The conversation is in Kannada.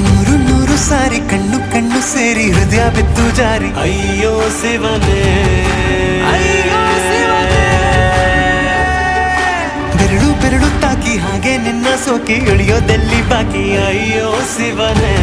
ನೂರು ನೂರು ಸಾರಿ ಕಣ್ಣು ಕಣ್ಣು ಸೇರಿ ಹೃದಯ ಬಿದ್ದು ಜಾರಿ ಅಯ್ಯೋ ಶಿವನೇ, ಅಯ್ಯೋ ಶಿವನೇ. ಬೆರಳು ಬೆರಳು ತಾಕಿ ಹಾಗೆ ನಿನ್ನ ಸೋಕಿ ಇಳಿಯೋದೆಲ್ಲಿ ಬಾಕಿ ಅಯ್ಯೋ ಶಿವನೇ.